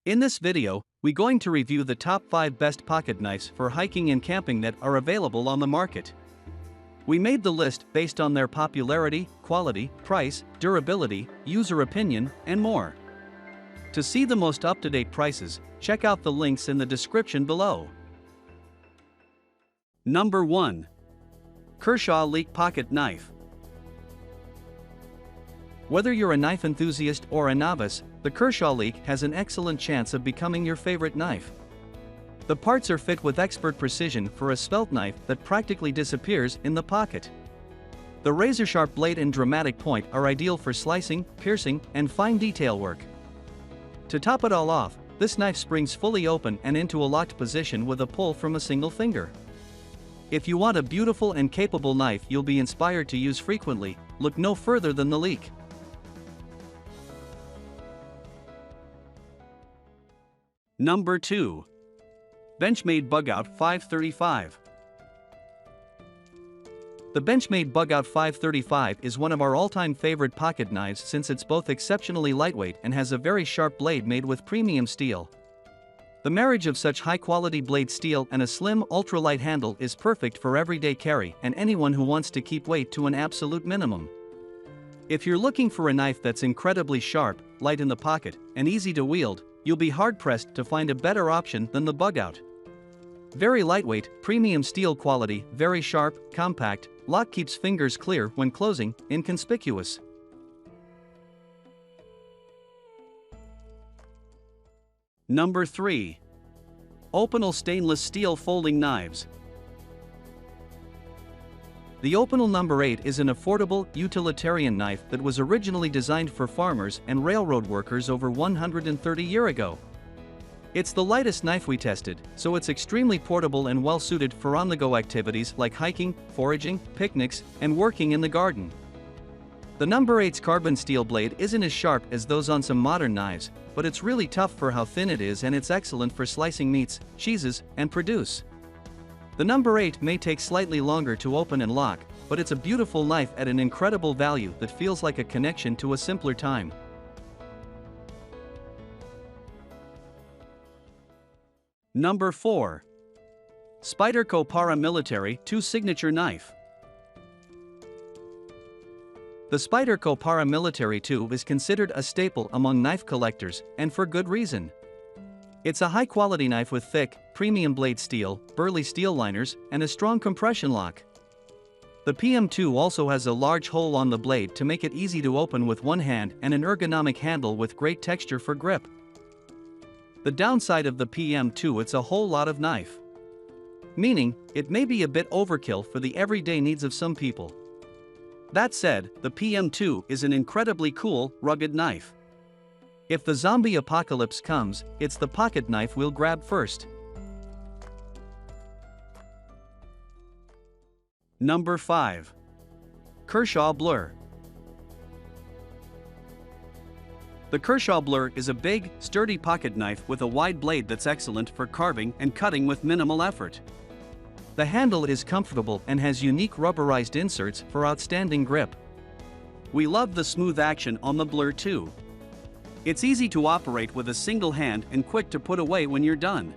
In this video, we're going to review the top 5 best pocket knives for hiking and camping that are available on the market. We made the list based on their popularity, quality, price, durability, user opinion, and more. To see the most up-to-date prices, check out the links in the description below. Number 1. Kershaw Leek Pocket Knife. Whether you're a knife enthusiast or a novice, the Kershaw Leak has an excellent chance of becoming your favorite knife. The parts are fit with expert precision for a svelte knife that practically disappears in the pocket. The razor-sharp blade and dramatic point are ideal for slicing, piercing, and fine detail work. To top it all off, this knife springs fully open and into a locked position with a pull from a single finger. If you want a beautiful and capable knife you'll be inspired to use frequently, look no further than the Leak. Number 2. Benchmade Bugout 535. The Benchmade Bugout 535 is one of our all-time favorite pocket knives since it's both exceptionally lightweight and has a very sharp blade made with premium steel. The marriage of such high-quality blade steel and a slim, ultralight handle is perfect for everyday carry and anyone who wants to keep weight to an absolute minimum. If you're looking for a knife that's incredibly sharp, light in the pocket, and easy to wield, you'll be hard-pressed to find a better option than the Bugout. Very lightweight, premium steel quality, very sharp, compact, lock keeps fingers clear when closing, inconspicuous. Number 3. Opinel Stainless Steel Folding Knives. The Opinel No. 8 is an affordable, utilitarian knife that was originally designed for farmers and railroad workers over 130 years ago. It's the lightest knife we tested, so it's extremely portable and well-suited for on-the-go activities like hiking, foraging, picnics, and working in the garden. The No. 8's carbon steel blade isn't as sharp as those on some modern knives, but it's really tough for how thin it is and it's excellent for slicing meats, cheeses, and produce. The No. 8 may take slightly longer to open and lock, but it's a beautiful knife at an incredible value that feels like a connection to a simpler time. Number 4. Spyderco PM2 Signature Knife. The Spyderco PM2 is considered a staple among knife collectors, and for good reason. It's a high-quality knife with thick, premium blade steel, burly steel liners, and a strong compression lock. The PM2 also has a large hole on the blade to make it easy to open with one hand and an ergonomic handle with great texture for grip. The downside of the PM2, it's a whole lot of knife. Meaning, it may be a bit overkill for the everyday needs of some people. That said, the PM2 is an incredibly cool, rugged knife. If the zombie apocalypse comes, it's the pocket knife we'll grab first. Number 5. Kershaw Blur. The Kershaw Blur is a big, sturdy pocket knife with a wide blade that's excellent for carving and cutting with minimal effort. The handle is comfortable and has unique rubberized inserts for outstanding grip. We love the smooth action on the Blur too. It's easy to operate with a single hand and quick to put away when you're done.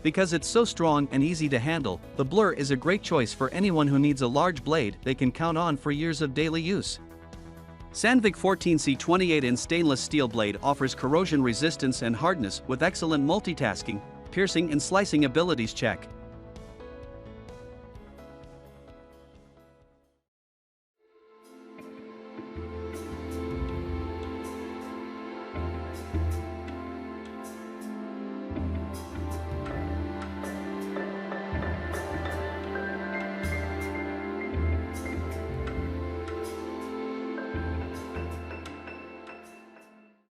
Because it's so strong and easy to handle, the Blur is a great choice for anyone who needs a large blade they can count on for years of daily use. Sandvik 14C 28-inch stainless steel blade offers corrosion resistance and hardness with excellent multitasking, piercing and slicing abilities check.